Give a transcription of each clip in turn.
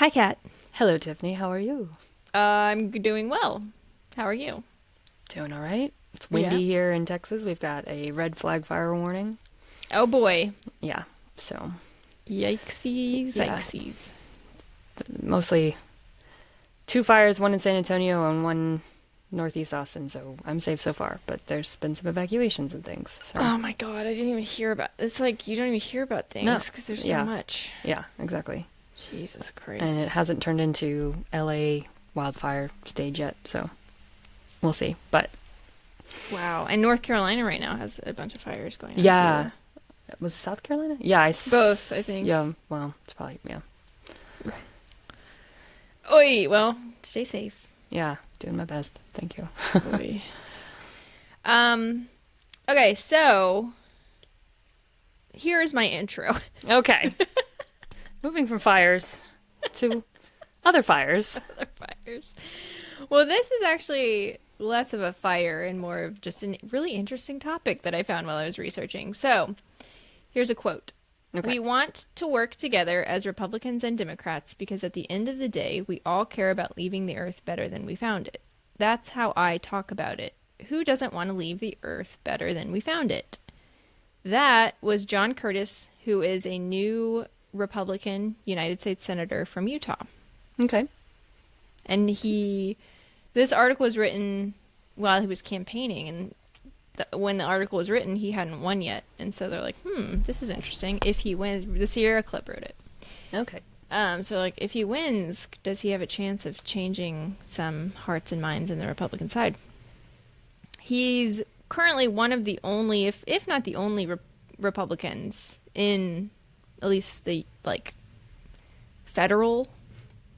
Hi, Kat. Hello, Tiffany. How are you? I'm doing well. How are you? Doing all right. It's Yeah. windy here in Texas. We've got a red flag fire warning. Oh boy. Yeah, so Yikesies, yeah, yikesies. mostly two fires, one in San Antonio and one northeast Austin. So I'm safe so far, but there's been some evacuations and things. So Oh my god, I didn't even hear about. It's like you don't even hear about no, things because there's so yeah, much. yeah, exactly. Jesus And it Christ. hasn't turned into LA wildfire stage yet, so we'll see. But Wow. And North Carolina right now has a bunch of fires going on yeah, too. was it South Carolina? Yeah, Both, I think. Yeah, well, it's probably yeah. Oi. Well, stay safe. Yeah, doing my best. Thank you. Oi. Um. Okay, so here's my intro. Okay. Moving from fires to other fires. Other fires. Well, this is actually less of a fire and more of just a really interesting topic that I found while I was researching. So, here's a quote. Okay. We want to work together as Republicans and Democrats because at the end of the day, we all care about leaving the earth better than we found it. That's how I talk about it. Who doesn't want to leave the earth better than we found it? That was John Curtis, who is a new Republican United States Senator from Utah. Okay. And this article was written while he was campaigning, and when the article was written, he hadn't won yet. And so they're like, this is interesting. If he wins, the Sierra Club wrote it. Okay. So like, if he wins, does he have a chance of changing some hearts and minds in the Republican side? He's currently one of the only, if not the only Republicans in at least the federal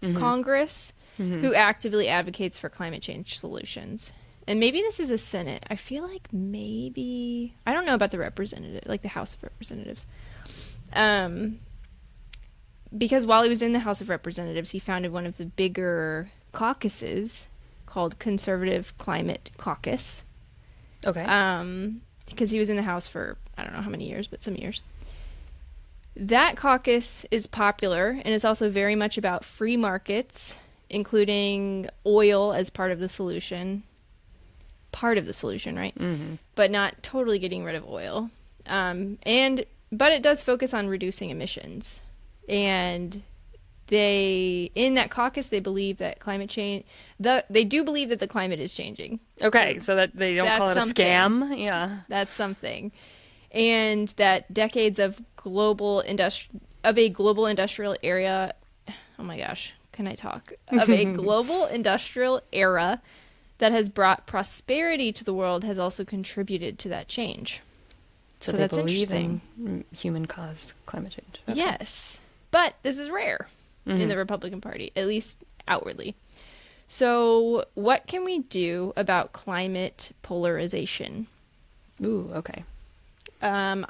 Congress who actively advocates for climate change solutions. And maybe this is a Senate. I feel like maybe I don't know about the representative, like the House of Representatives. Because while he was in the House of Representatives, he founded one of the bigger caucuses called Conservative Climate Caucus. Okay. Because he was in the House for I don't know how many years, but some years. That caucus is popular and is also very much about free markets, including oil as part of the solution. Part of the solution, right? Mm-hmm. But not totally getting rid of oil. But it does focus on reducing emissions. And in that caucus, they believe that climate change, they do believe that the climate is changing. Okay, so that they don't call it a scam. Yeah. That's something. And that decades of a global industrial area, oh my gosh, can I talk? Of a global industrial era that has brought prosperity to the world has also contributed to that change. So that's believe interesting. in human-caused climate change. Okay. Yes, but this is rare in the Republican Party, at least outwardly. So what can we do about climate polarization? Ooh, okay. I'm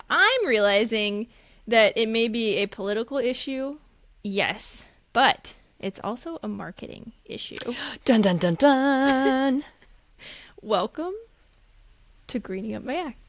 realizing that it may be a political issue, yes, but it's also a marketing issue. Dun dun dun dun. Welcome to Greening Up My Act.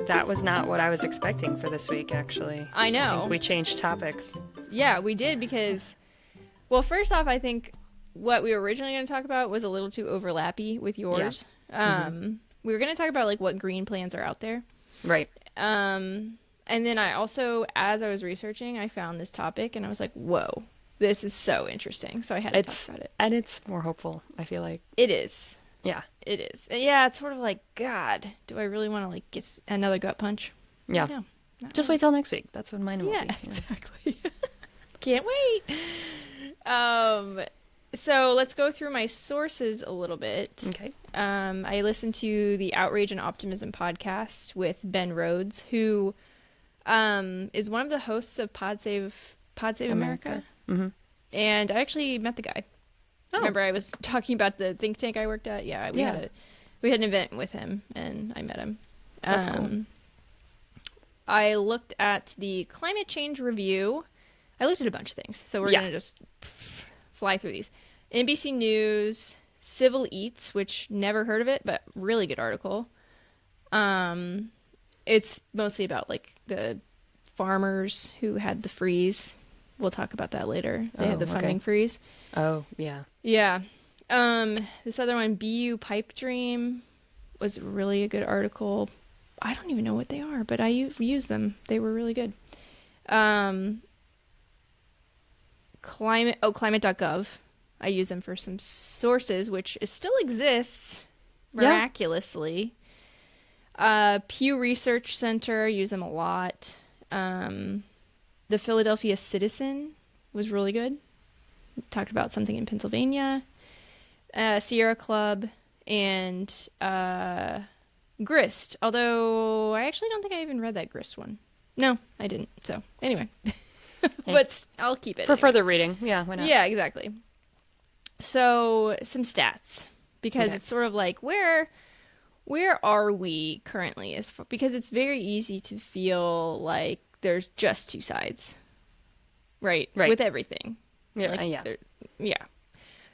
That was not what I was expecting for this week, actually. I know. I think we changed topics. Yeah, we did because, well, first off, I think what we were originally going to talk about was a little too overlappy with yours. Yeah. We were going to talk about what green plans are out there. Right. And then I also, as I was researching, I found this topic and I was like, whoa, this is so interesting. So I had to talk about it. And it's more hopeful, I feel like. It is. Yeah. It is. Yeah, it's sort of like, God, do I really want to get another gut punch? Yeah. No, just wait till next week. That's when mine will be. Yeah, exactly. Can't wait. So let's go through my sources a little bit. Okay. I listened to the Outrage and Optimism podcast with Ben Rhodes, who is one of the hosts of Pod Save America. Mm-hmm. And I actually met the guy. Oh. Remember I was talking about the think tank I worked at? Yeah, we had We had an event with him, and I met him. That's cool. I looked at the climate change review. I looked at a bunch of things, so we're Yeah. going to just fly through these. NBC News, Civil Eats, which never heard of it, but really good article. It's mostly about like the farmers who had the freeze. We'll talk about that later. They had the funding freeze. Oh, yeah. Yeah. This other one, BU Pipe Dream, was really a good article. I don't even know what they are, but I use them. They were really good. Climate.gov. I use them for some sources, which still exists miraculously. Pew Research Center, use them a lot. The Philadelphia Citizen was really good. Talked about something in Pennsylvania. Sierra Club, and Grist. Although I actually don't think I even read that Grist one. No, I didn't. So anyway, but I'll keep it for anyway. further reading. Yeah, why not? Yeah, exactly. So some stats, because it's sort of like where are we currently? Because it's very easy to feel like there's just two sides, right? With everything. Yeah, like, yeah.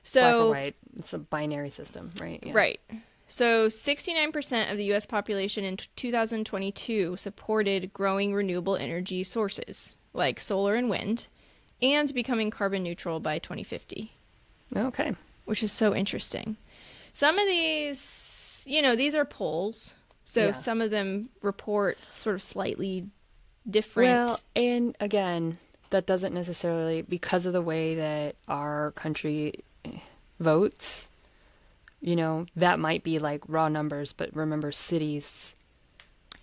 So, black or So white. It's a binary system, right? Yeah. right. So 69% of the U.S. population in 2022 supported growing renewable energy sources like solar and wind, and becoming carbon neutral by 2050. Okay. Which is so interesting. Some of these, these are polls, so some of them report sort of slightly different. Well, and again, that doesn't necessarily, because of the way that our country votes, that might be like raw numbers, but remember, cities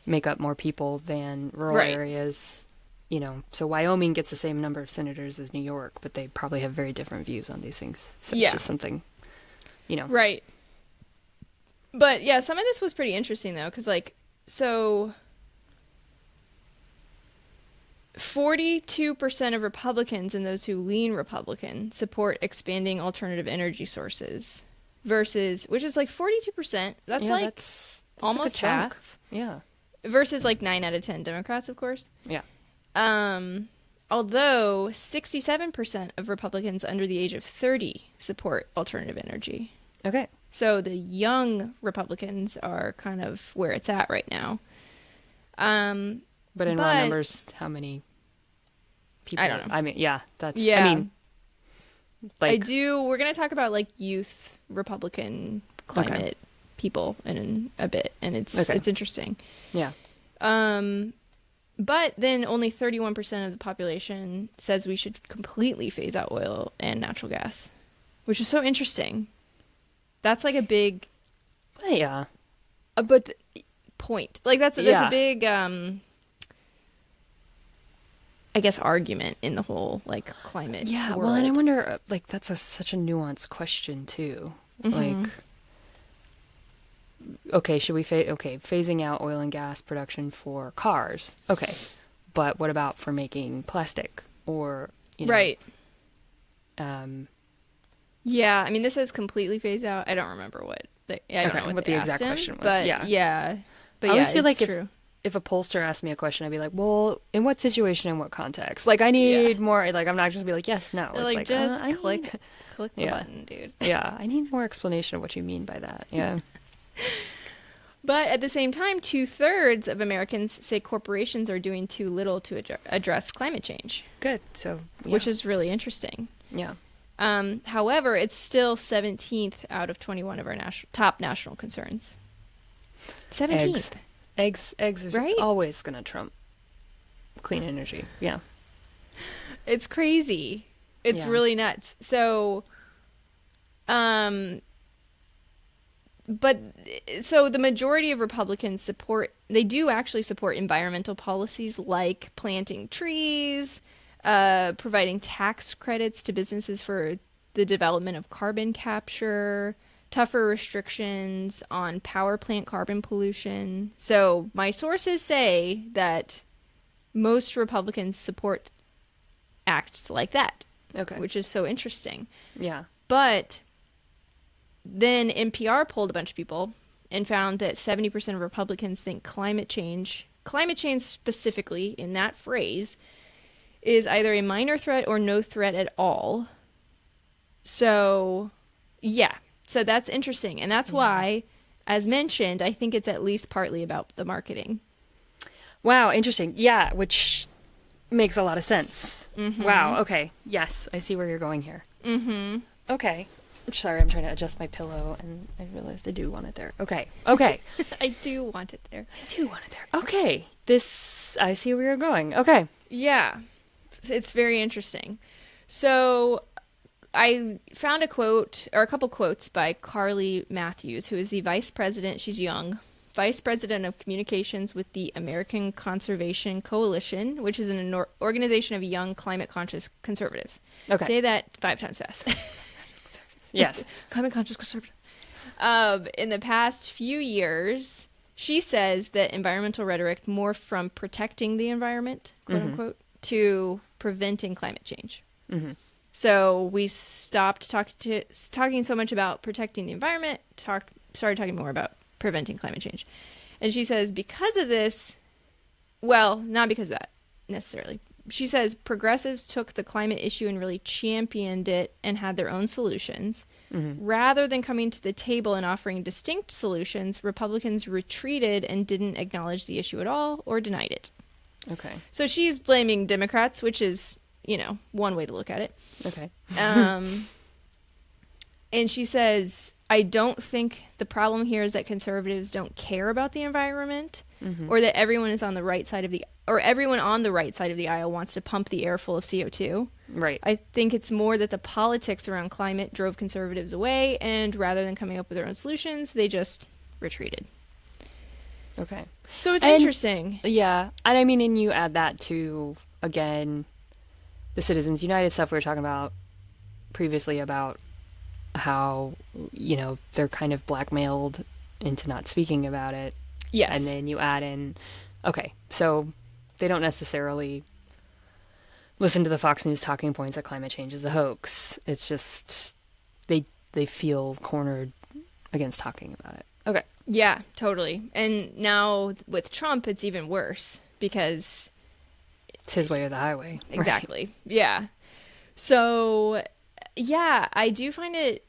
make up more people than rural areas. So Wyoming gets the same number of senators as New York, but they probably have very different views on these things. So it's just something, Right. But yeah, some of this was pretty interesting though, because 42% of Republicans and those who lean Republican support expanding alternative energy sources versus, which is like 42%. That's almost half. Yeah. Versus like 9 out of 10 Democrats, of course. Yeah. Although 67% of Republicans under the age of 30 support alternative energy. Okay. So the young Republicans are kind of where it's at right now. But in raw numbers, how many people? I don't know. I mean, yeah, that's, we're going to talk about like youth Republican climate people in a bit, and it's interesting. Yeah. But then only 31% of the population says we should completely phase out oil and natural gas, which is so interesting. That's like a big but point. Like that's a big I guess argument in the whole like climate world. Well, and I wonder, like, that's such a nuanced question too. Like, okay, should we phasing out oil and gas production for cars? Okay, but what about for making plastic or right? Yeah, I mean, this says completely phase out. I don't remember what I don't know what the exact question was. But but I always feel like true. If a pollster asked me a question, I'd be like, well, in what situation, in what context? Like, I need more, like, I'm not just be like, yes, no. They're it's like just click the yeah. button, dude. Yeah, I need more explanation of what you mean by that. Yeah. But at the same time, 2/3 of Americans say corporations are doing too little to address climate change. Good. So, which is really interesting. Yeah. However, it's still 17th out of 21 of our top national concerns. 17th. Eggs are always going to trump clean energy. Yeah. It's crazy. It's really nuts. So, the majority of Republicans do actually support environmental policies like planting trees, providing tax credits to businesses for the development of carbon capture, tougher restrictions on power plant carbon pollution. So my sources say that most Republicans support acts like that. Okay. Which is so interesting. Yeah. But then NPR polled a bunch of people, and found that 70% of Republicans think climate change specifically in that phrase, is either a minor threat or no threat at all. So, yeah. So that's interesting. And that's why, as mentioned, I think it's at least partly about the marketing. Wow, interesting. Yeah, which makes a lot of sense. Mm-hmm. Wow, okay. Yes, I see where you're going here. Mm-hmm. Okay. Sorry, I'm trying to adjust my pillow, and I realized I do want it there. Okay. Okay. I do want it there. I do want it there. Okay. I see where you're going. Okay. Yeah. It's very interesting. So I found a quote, or a couple quotes, by Carly Matthews, who is the vice president, she's young, vice president of communications with the American Conservation Coalition, which is an organization of young climate-conscious conservatives. Okay. Say that 5 times fast. Yes. Climate-conscious conservative. In the past few years, she says that environmental rhetoric morphed from protecting the environment, quote unquote, to preventing climate change. Mm-hmm. So we stopped talking so much about protecting the environment, started talking more about preventing climate change. And she says because of this, well, not because of that necessarily. She says progressives took the climate issue and really championed it and had their own solutions. Mm-hmm. Rather than coming to the table and offering distinct solutions, Republicans retreated and didn't acknowledge the issue at all or denied it. Okay. So she's blaming Democrats, which is, one way to look at it. Okay. And she says, I don't think the problem here is that conservatives don't care about the environment, or that everyone on the right side of the aisle wants to pump the air full of CO2. Right. I think it's more that the politics around climate drove conservatives away, and rather than coming up with their own solutions, they just retreated. Okay. So it's interesting. Yeah. And I mean, and you add that to, again, the Citizens United stuff we were talking about previously about how, they're kind of blackmailed into not speaking about it. Yes. And then you add in, okay, so they don't necessarily listen to the Fox News talking points that climate change is a hoax. It's just they feel cornered against talking about it. Okay. Yeah, totally. And now with Trump, it's even worse because it's his way or the highway. Exactly. Right. Yeah. So, yeah, I do find it,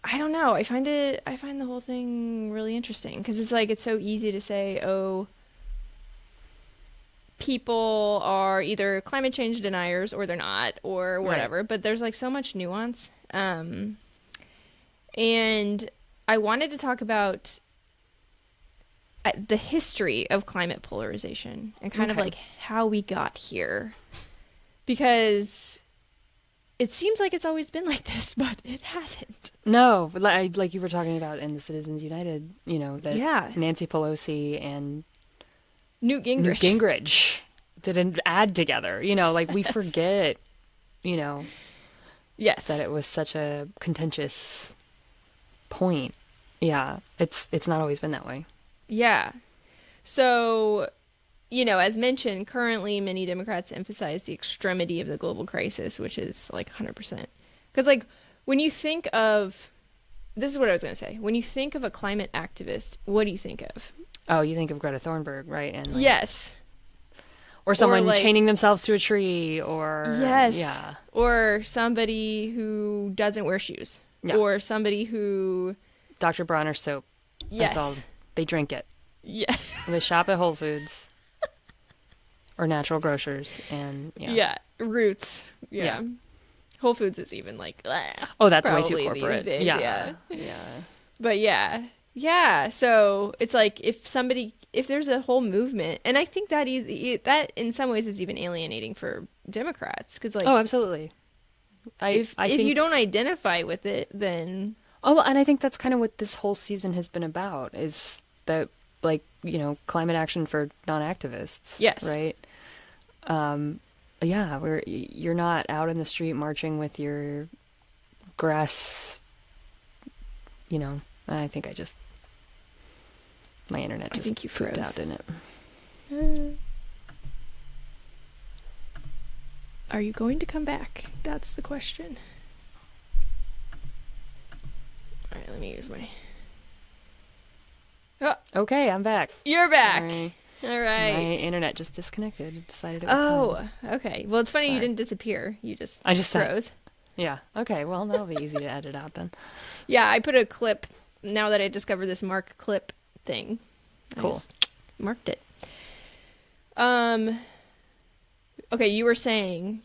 I don't know. I find the whole thing really interesting because it's like, it's so easy to say, oh, people are either climate change deniers or they're not or whatever, right. But there's like so much nuance. And I wanted to talk about the history of climate polarization and kind of like how we got here, because it seems like it's always been like this, but it hasn't. No, like you were talking about in the Citizens United, that Nancy Pelosi and Newt Gingrich did an ad together. Like we forget, yes, that it was such a contentious point. Yeah, it's not always been that way. Yeah. So, as mentioned, currently many Democrats emphasize the extremity of the global crisis, which is like 100%. Because like when you think of, this is what I was going to say. When you think of a climate activist, what do you think of? Oh, you think of Greta Thunberg, right? And yes. Or someone chaining themselves to a tree, or yes, yeah, or somebody who doesn't wear shoes, or somebody who Dr. Bronner soap. Yes, that's all. They drink it. Yeah, they shop at Whole Foods or natural grocers, and Roots. Yeah. Whole Foods is even like that's way too corporate. Yeah. But yeah. So it's like if there's a whole movement, and I think that in some ways is even alienating for Democrats, because like absolutely. If you don't identify with it, then and I think that's kind of what this whole season has been about, is that climate action for non-activists. Yes. Right. You're not out in the street marching with your grass. I think my internet just pooped out, didn't it? Are you going to come back? That's the question. All right, let me use my Okay, I'm back. You're back. Sorry. All My right. internet just disconnected. It decided it was time. Oh, okay. Well, it's funny you Sorry. didn't disappear. You just I just said, froze. yeah. Okay, well, that'll be easy to edit out then. Yeah, I put a clip now that I discovered this mark clip thing. I Cool. just marked it. Um. Okay, you were saying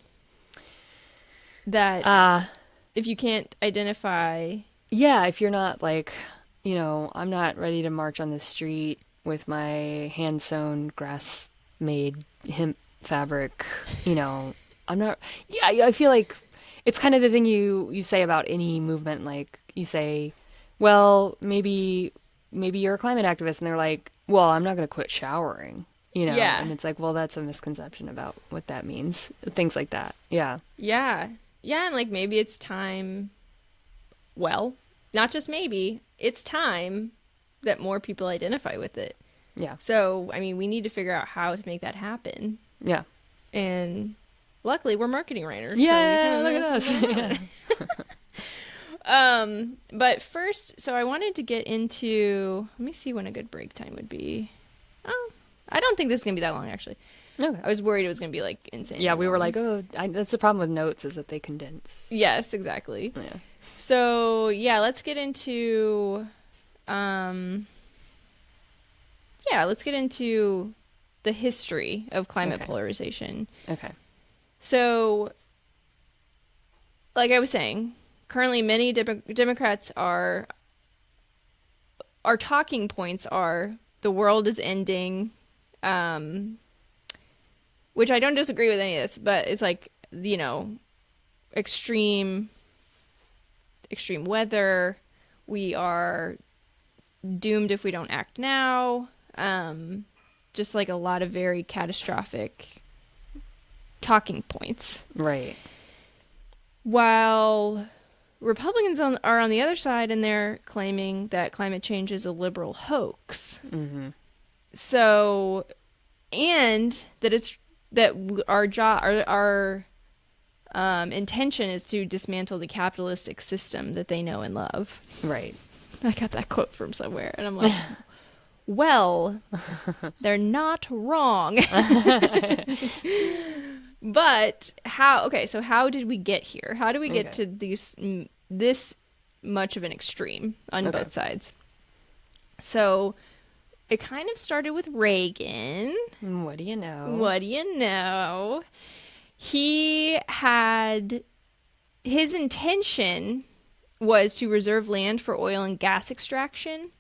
that if you can't identify, Yeah, if you're not like, I'm not ready to march on the street with my hand sewn grass made hemp fabric, I'm not, yeah, I feel like it's kind of the thing you say about any movement. Like you say, well, maybe you're a climate activist, and they're like, well, I'm not going to quit showering, yeah, and it's like, well, that's a misconception about what that means. Things like that. Yeah. yeah, yeah, and like maybe it's time. Well, not just maybe, it's time that more people identify with it. Yeah. So, I mean, we need to figure out how to make that happen. Yeah. And luckily, we're marketing writers. Yeah, so we look at us. Yeah. But first, so I wanted to get into. Let me see when a good break time would be. Oh, I don't think this is gonna be that long, actually. Okay. I was worried it was gonna be like insane. Yeah, we were long. like, that's the problem with notes is that they condense. Yes, exactly. Yeah. So yeah, let's get into. Let's get into the history of climate Okay. polarization. Okay. So, like I was saying, currently many Democrats are. Our talking points are the world is ending, which I don't disagree with any of this, but it's like, extreme weather. We are doomed if we don't act now. Just like a lot of very catastrophic talking points. Right. While Republicans are on the other side, and they're claiming that climate change is a liberal hoax. Mm-hmm. So, and that our intention is to dismantle the capitalistic system that they know and love. Right. I got that quote from somewhere, and I'm like, well, they're not wrong. But how? Okay, so how did we get here? How do we get to this much of an extreme on both sides? So it kind of started with Reagan. What do you know? What do you know? He had his intention was to reserve land for oil and gas extraction.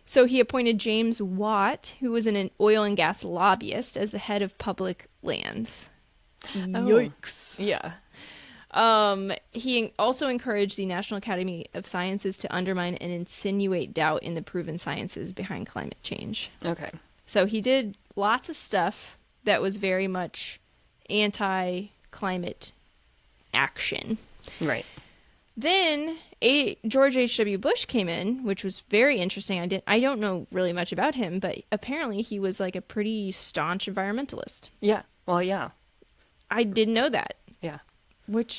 So he appointed James Watt, who was an oil and gas lobbyist, as the head of public lands. Yikes. Yeah. He also encouraged the National Academy of Sciences to undermine and insinuate doubt in the proven sciences behind climate change. Okay. So he did lots of stuff that was very much anti-climate action. Right. Then George H.W. Bush came in, which was very interesting. I don't know really much about him, but apparently he was like a pretty staunch environmentalist. Yeah. Well, yeah. I didn't know that. Yeah. What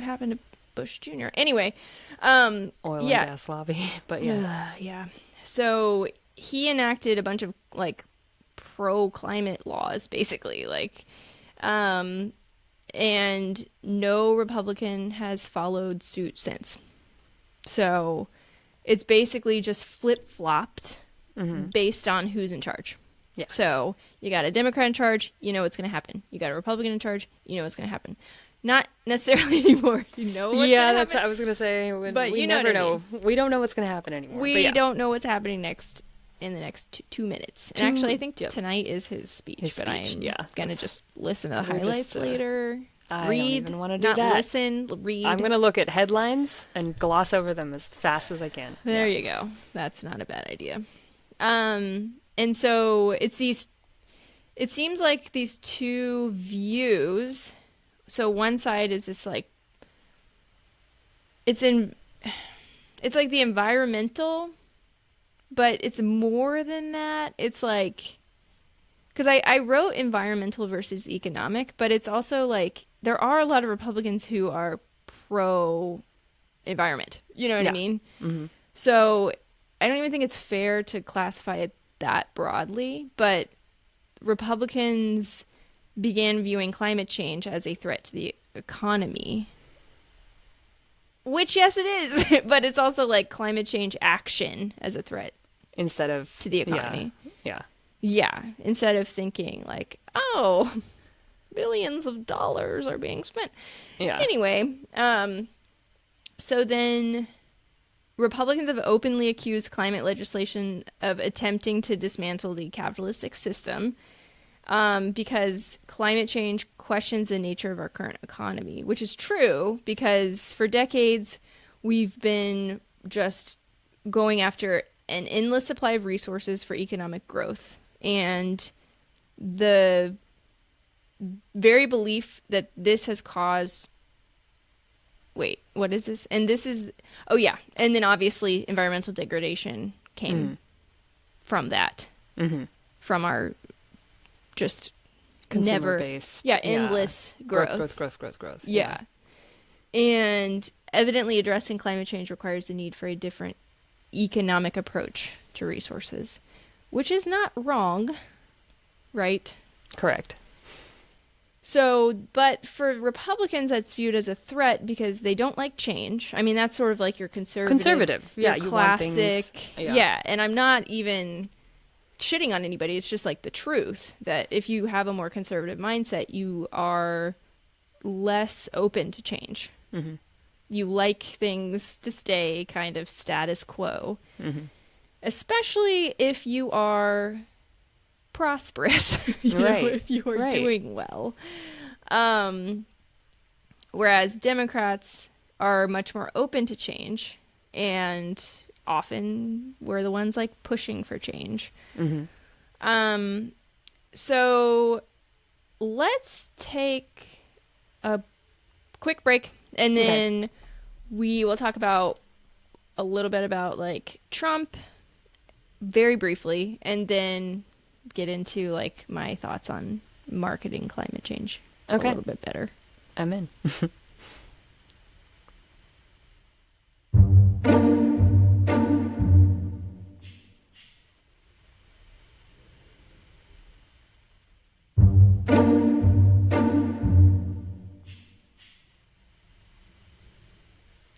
happened to Bush Jr.? Anyway, Oil and gas lobby, but yeah. yeah. So he enacted a bunch of like pro-climate laws, basically, like, and no Republican has followed suit since. So it's basically just flip-flopped based on who's in charge. Yeah. So you got a Democrat in charge, you know what's going to happen. You got a Republican in charge, you know what's going to happen. Not necessarily anymore. You know what's going to happen. That's what I was going to say. But we you know never what I know. mean. We don't know what's going to happen anymore. We don't know what's happening next in the next 2 minutes. And actually, I think tonight is his speech, but I'm going to just listen to the highlights later. I read, don't even want to do not that. listen, read. I'm going to look at headlines and gloss over them as fast as I can. There you go. That's not a bad idea. And so it seems like these two views. So one side is this like, it's like the environmental, but it's more than that. It's like, because I wrote environmental versus economic, but it's also like, there are a lot of Republicans who are pro environment. You know what I mean? Mm-hmm. So I don't even think it's fair to classify it that broadly, but Republicans began viewing climate change as a threat to the economy. Which, yes, it is, but it's also like climate change action as a threat Instead of to the economy. Yeah. Yeah, instead of thinking like, oh, billions of dollars are being spent. Yeah. Anyway, so then Republicans have openly accused climate legislation of attempting to dismantle the capitalistic system, because climate change questions the nature of our current economy, which is true because for decades we've been just going after an endless supply of resources for economic growth. And the very belief that this has caused wait, what is this? And this is, oh yeah, and then obviously environmental degradation came from that, from our just Consumer never based. endless growth. Growth. Yeah. And evidently addressing climate change requires the need for a different economic approach to resources, which is not wrong, right? Correct. So, but for Republicans, that's viewed as a threat because they don't like change. I mean, that's sort of like your conservative. Yeah, your you want things. classic. Yeah. And I'm not even shitting on anybody. It's just like the truth that if you have a more conservative mindset, you are less open to change. Mm-hmm. You like things to stay kind of status quo, especially if you are prosperous, if you are doing well. Whereas Democrats are much more open to change, and often we're the ones like pushing for change. So let's take a quick break, and then we will talk about a little bit about like Trump very briefly, and then get into like my thoughts on marketing climate change a little bit better. I'm in.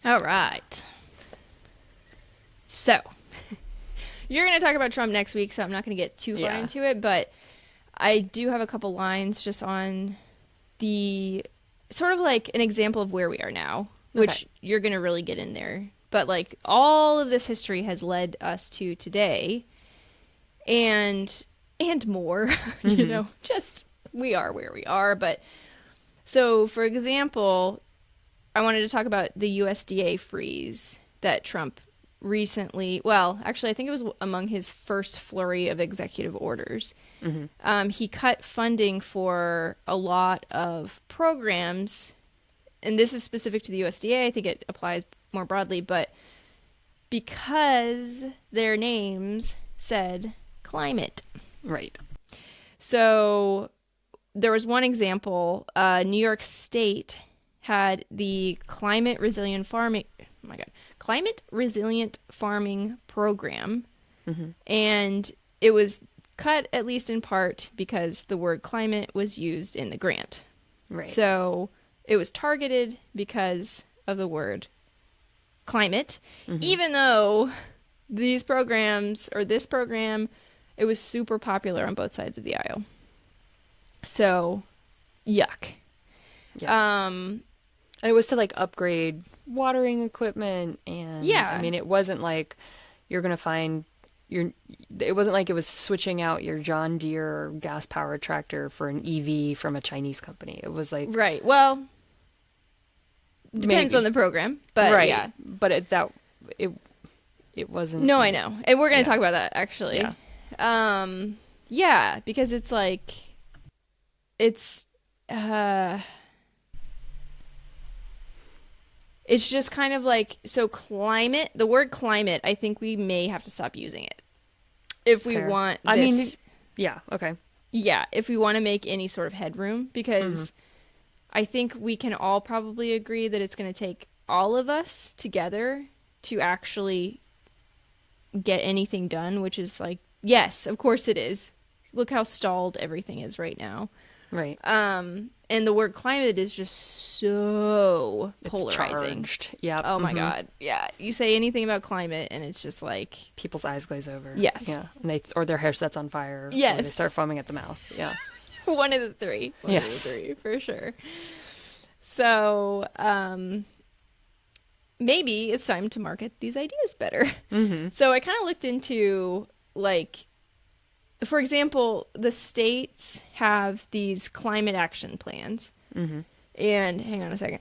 All right. So, you're going to talk about Trump next week, so I'm not going to get too far into it, but I do have a couple lines just on the sort of like an example of where we are now, which you're going to really get in there. But like all of this history has led us to today and more, you know, just we are where we are. But so, for example, I wanted to talk about the USDA freeze that Trump recently, well, actually, I think it was among his first flurry of executive orders. He cut funding for a lot of programs, and this is specific to the USDA. I think it applies more broadly, but because their names said climate. Right. So there was one example, New York State had the climate resilient farming program, and it was cut at least in part because the word climate was used in the grant. Right. So it was targeted because of the word climate, even though these programs or this program, it was super popular on both sides of the aisle. So, yuck. And it was to like upgrade watering equipment, and I mean, it wasn't like you're gonna find it wasn't like it was switching out your John Deere gas powered tractor for an EV from a Chinese company. It was like right. Well, depends on the program, but yeah. But it wasn't. No, I know, and we're gonna talk about that actually. Yeah. Because it's like it's just kind of like, so climate, the word climate, I think we may have to stop using it if we want this. I mean, okay. Yeah, if we want to make any sort of headroom, because I think we can all probably agree that it's going to take all of us together to actually get anything done, which is like, yes, of course it is. Look how stalled everything is right now. Right. And the word climate is just so It's polarizing. charged. Yep. Oh my God. Yeah. You say anything about climate and it's just like, People's eyes glaze over. yes. Yeah. And or their hair sets on fire. Or they Yes. start foaming at the mouth. Yeah. one of the three. One of the Yes. three, for sure. So, maybe it's time to market these ideas better. So I kind of looked into, like, for example, the states have these climate action plans. And hang on a second.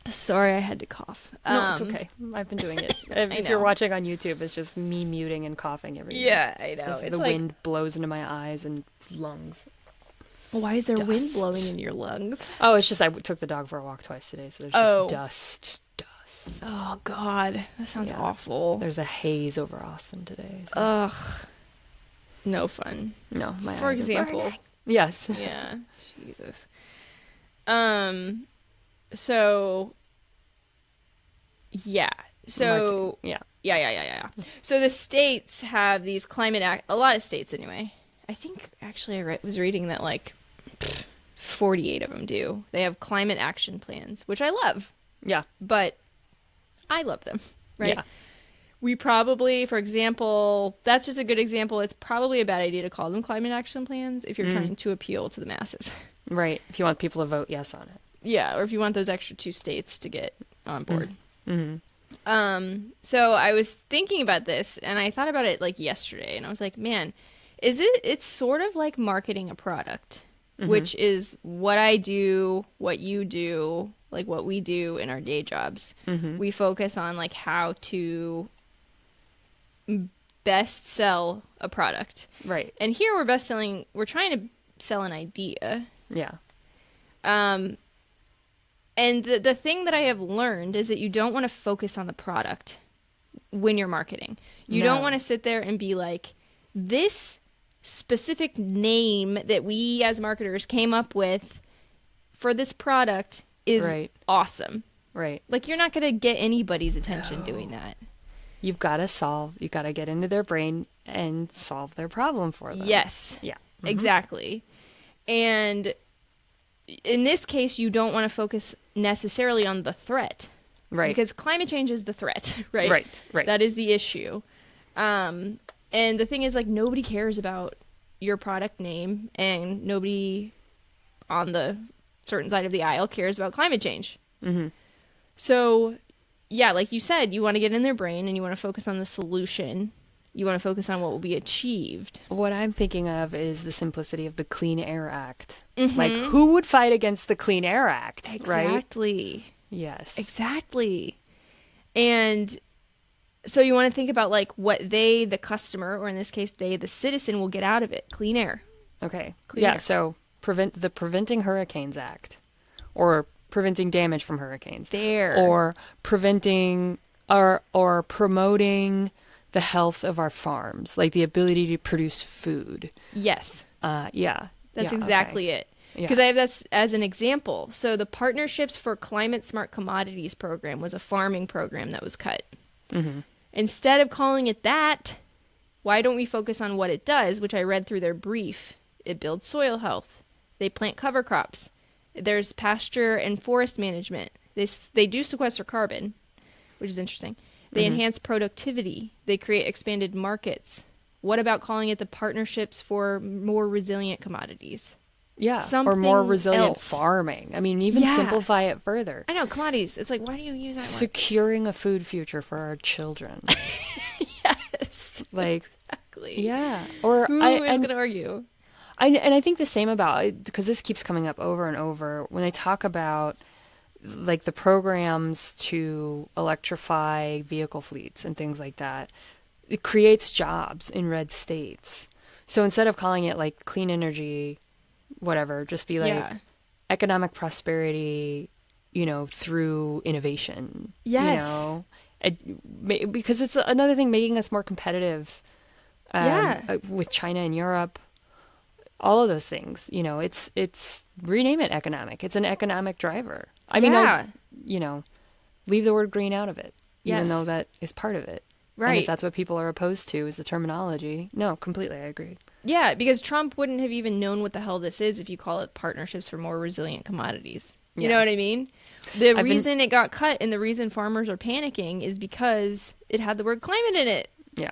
Sorry, I had to cough. No, it's okay. I've been doing it. If you're know. watching on YouTube, it's just me muting and coughing every day. Yeah, I know. As It's the like, wind blows into my eyes and lungs. why is there wind Dust. blowing in your lungs? Oh, it's just I took the dog for a walk twice today, so there's Oh. just dust. Oh, God. That sounds Yeah. awful. There's a haze over Austin today. So. Ugh. No fun. No, my For eyes are example. burning. Yes. Yeah. Jesus. So. Yeah. So. Yeah. Yeah. So the states have these a lot of states anyway. I think actually I was reading that like 48 of them do. They have climate action plans, which I love, Yeah. but I love them, right? Yeah. We probably, for example, that's just a good example. It's probably a bad idea to call them climate action plans if you're trying to appeal to the masses. Right. If you want people to vote yes on it. Yeah, or if you want those extra 2 states to get on board. Mm-hmm. So I was thinking about this, and I thought about it like yesterday, and I was like, man, it's sort of like marketing a product, which is what I do, what you do, like what we do in our day jobs. We focus on like how to best sell a product. Right. And here we're trying to sell an idea. Yeah. And the thing that I have learned is that you don't want to focus on the product when you're marketing. You don't want to sit there and be like, this specific name that we as marketers came up with for this product is awesome. Right. Like, you're not going to get anybody's attention doing that. You've got to get into their brain and solve their problem for them. Yes. Yeah. Exactly. And in this case, you don't want to focus necessarily on the threat. Right. Because climate change is the threat, right? Right. That is the issue. And the thing is, like, nobody cares about your product name, and nobody on the certain side of the aisle cares about climate change. So, yeah, like you said, you want to get in their brain and you want to focus on the solution. You want to focus on what will be achieved. What I'm thinking of is the simplicity of the Clean Air Act. Like, who would fight against the Clean Air Act, right? Exactly. Yes. Exactly. And so you want to think about, like, what they, the customer, or in this case, they, the citizen, will get out of it. Clean air. Okay. Clean air. So Preventing Hurricanes Act, or preventing damage from hurricanes. Or preventing or promoting the health of our farms, like the ability to produce food. Yes. Yeah. That's exactly it. Because I have this as an example. So the Partnerships for Climate Smart Commodities program was a farming program that was cut. Instead of calling it that, why don't we focus on what it does, which I read through their brief. It builds soil health. They plant cover crops. There's pasture and forest management. They do sequester carbon, which is interesting. They enhance productivity. They create expanded markets. What about calling it the Partnerships for More Resilient Commodities? Yeah, Something or more resilient else. farming. I mean, even simplify it further. I know, commodities. It's like, why do you use that word? Securing a food future for our children. Yes. Like, Exactly. yeah. Or Who is going to argue? And I think the same about, because this keeps coming up over and over, when they talk about like the programs to electrify vehicle fleets and things like that, it creates jobs in red states. So instead of calling it like clean energy, whatever, just be like economic prosperity, through innovation. Yes. Because it's another thing making us more competitive with China and Europe. All of those things, it's rename it economic. It's an economic driver. I mean, leave the word green out of it. even Yes. though that is part of it. And Right. if that's what people are opposed to is the terminology, no, completely, I agree. Yeah, because Trump wouldn't have even known what the hell this is if you call it Partnerships for More Resilient Commodities. You know Yeah. what I mean? The I've been, reason it got cut and the reason farmers are panicking is because it had the word climate in it, yeah,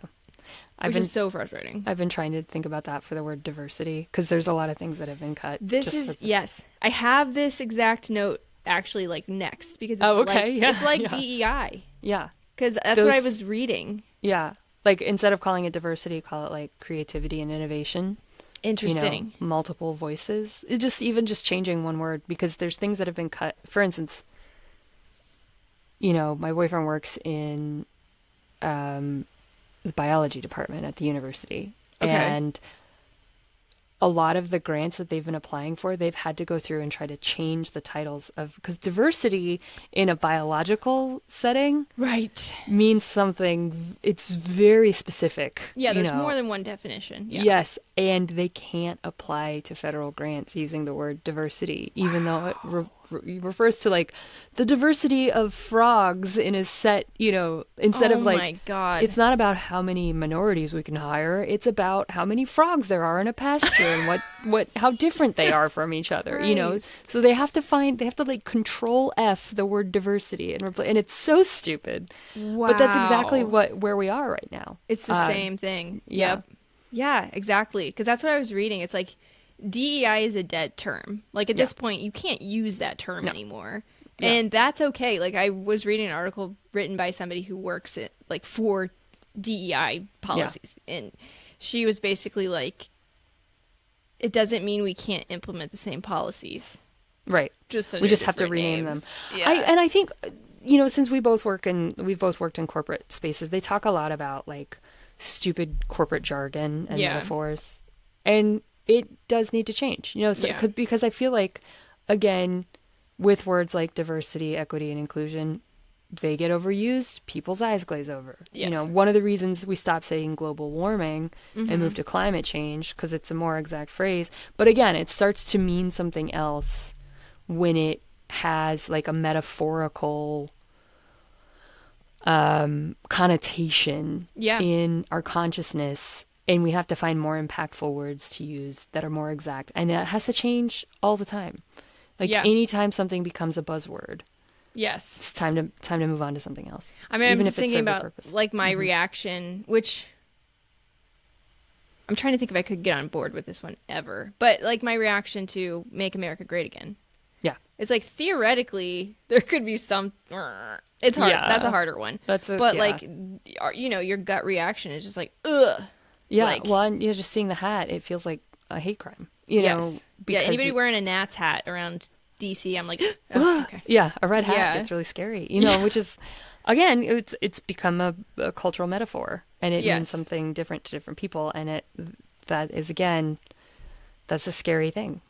which is so frustrating. I've been trying to think about that for the word diversity because there's a lot of things that have been cut. This is, yes, I have this exact note actually like next because it's okay, yeah, it's like yeah. DEI Yeah, because that's what I was reading. Yeah, like instead of calling it diversity, call it like creativity and innovation. Interesting. Multiple voices. It just even just changing one word because there's things that have been cut. For instance, my boyfriend works in the biology department at the university, Okay. and a lot of the grants that they've been applying for, they've had to go through and try to change the titles of, because diversity in a biological setting Right. means something, it's very specific. Yeah, there's more than one definition. Yeah. Yes, and they can't apply to federal grants using the word diversity, even though it refers to like the diversity of frogs in a set, instead of like, oh my God. it's not about how many minorities we can hire, it's about how many frogs there are in a pasture and how different they are from each other, Right. So they have to like control F the word diversity and it's so stupid. Wow. But that's exactly where we are right now. It's the same thing. yeah. Yep. Yeah, exactly. Because that's what I was reading. It's like DEI is a dead term. Like at this point, you can't use that term anymore. Yeah. And that's okay. Like I was reading an article written by somebody who works at like for DEI policies. And she was basically like, it doesn't mean we can't implement the same policies. Right. We just have to rename them. Yeah. I think, since we've both worked in corporate spaces, they talk a lot about like stupid corporate jargon and metaphors, and it does need to change. Because I feel like, again, with words like diversity, equity, and inclusion, they get overused. People's eyes glaze over. Yes. One of the reasons we stopped saying global warming and moved to climate change because it's a more exact phrase. But again, it starts to mean something else when it has like a metaphorical connotation in our consciousness, and we have to find more impactful words to use that are more exact, and that has to change all the time. Like anytime something becomes a buzzword, it's time to move on to something else. I mean, even I'm if just it thinking served a about purpose. like my reaction, which I'm trying to think if I could get on board with this one ever, but like my reaction to Make America Great Again. Yeah. It's like theoretically there could be some. It's hard. Yeah. That's a harder one. Like, your gut reaction is just like, ugh. Yeah. Like, well, and just seeing the hat, it feels like a hate crime. Yes. Because anybody wearing a Nats hat around DC, I'm like, oh, okay. Yeah, a red hat gets really scary. Which is, again, it's become a cultural metaphor, and it means something different to different people, and that's a scary thing.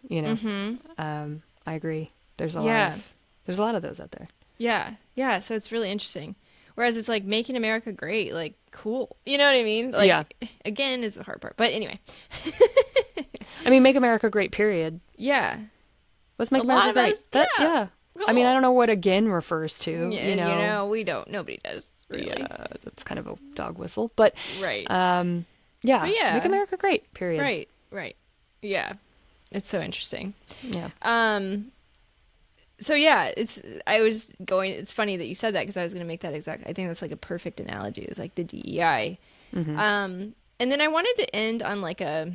I agree. There's a lot of those out there. Yeah. Yeah. So it's really interesting. Whereas it's like making America great, like cool. You know what I mean? Like, again, is the hard part. But anyway. I mean, make America great, period. Yeah. Let's make America great. Cool. I mean, I don't know what again refers to. We don't. Nobody does, really. Yeah, that's kind of a dog whistle. But, right. Make America great, period. Right. Yeah. It's so interesting. Yeah. So yeah, it's funny that you said that because I was going to make that exact, I think that's like a perfect analogy. It's like the DEI. Mm-hmm. And then I wanted to end on like a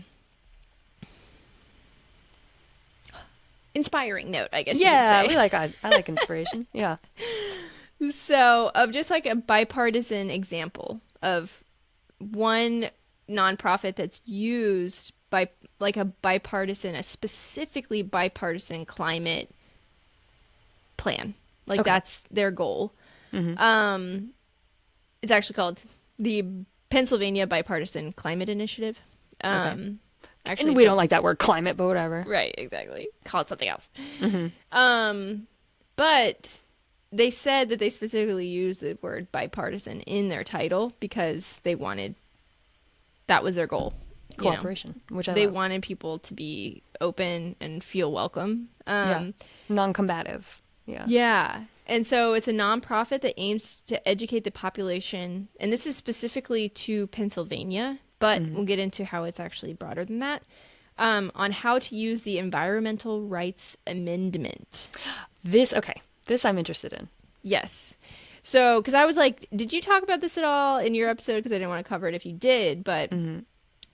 inspiring note, I guess you could say. I like inspiration. Yeah. So of just like a bipartisan example of one nonprofit that's used by like a specifically bipartisan climate plan. Like that's their goal. Mm-hmm. It's actually called the Pennsylvania Bipartisan Climate Initiative. Actually, and we don't like that word climate, but whatever. Right, exactly. Call it something else. Mm-hmm. But they said that they specifically used the word bipartisan in their title because that was their goal. Cooperation, which they love. wanted people to be open and feel welcome. Non-combative. Yeah. Yeah. And so it's a nonprofit that aims to educate the population, and this is specifically to Pennsylvania, but Mm. we'll get into how it's actually broader than that, on how to use the Environmental Rights Amendment. Okay. This I'm interested in. Yes. So, because I was like, did you talk about this at all in your episode? Because I didn't want to cover it if you did. But Hmm.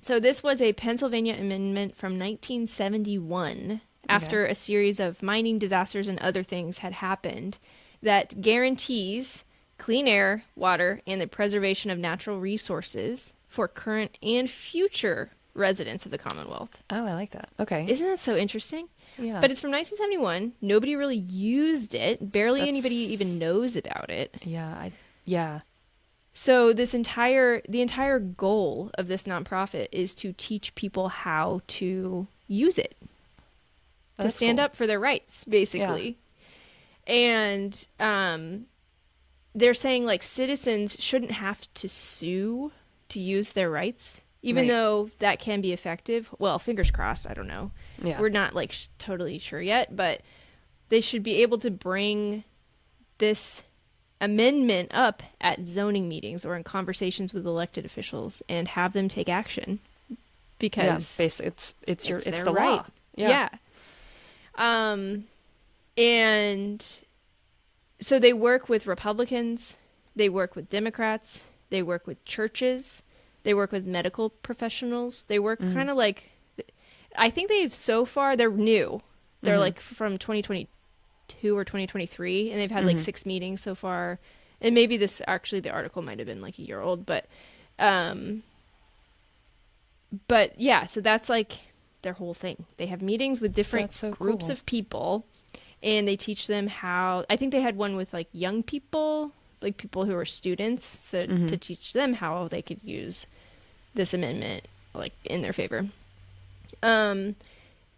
so this was a Pennsylvania amendment from 1971 Okay. after a series of mining disasters and other things had happened that guarantees clean air, water, and the preservation of natural resources for current and future residents of the Commonwealth. Oh, I like that. Okay. Isn't that so interesting? Yeah. But it's from 1971. Nobody really used it. Barely anybody even That's knows about it. yeah. So the entire goal of this nonprofit is to teach people how to use it, to That's stand cool. up for their rights, basically. And they're saying like citizens shouldn't have to sue to use their rights, even Right. though that can be effective. Well, fingers crossed. I don't know. Yeah. We're not like totally sure yet, but they should be able to bring this amendment up at zoning meetings or in conversations with elected officials and have them take action Yeah. because Basically, it's their the right. law. Yeah. And so they work with Republicans, they work with Democrats, they work with churches, they work with medical professionals. They work Mhm. kind of like, I think they're new. They're Mhm. like from 2022 or 2023, and they've had like Mhm. 6 meetings so far. And maybe the article might have been like a year old, um, but yeah, so that's like their whole thing. They have meetings with different That's so groups cool. of people, and they teach them how. I think they had one with like young people, like people who are students, so Mhm. to teach them how they could use this amendment like in their favor. And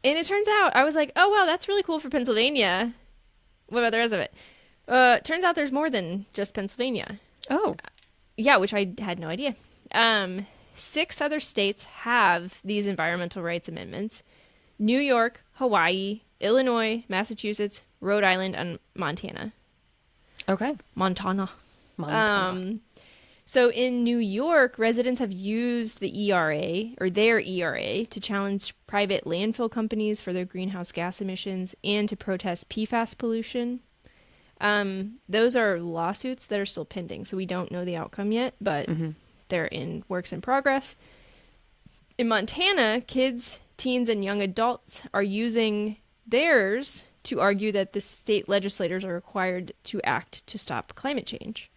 it turns out I was like, oh wow, that's really cool for Pennsylvania. What about the rest of it? Turns out there's more than just Pennsylvania. Oh. Yeah, which I had no idea. 6 other states have these environmental rights amendments: New York, Hawaii, Illinois, Massachusetts, Rhode Island, and Montana. Okay. Montana. Montana. So in New York, residents have used the ERA or their ERA to challenge private landfill companies for their greenhouse gas emissions and to protest PFAS pollution. Those are lawsuits that are still pending, so we don't know the outcome yet, but Mhm. they're in works in progress. In Montana, kids, teens, and young adults are using theirs to argue that the state legislators are required to act to stop climate change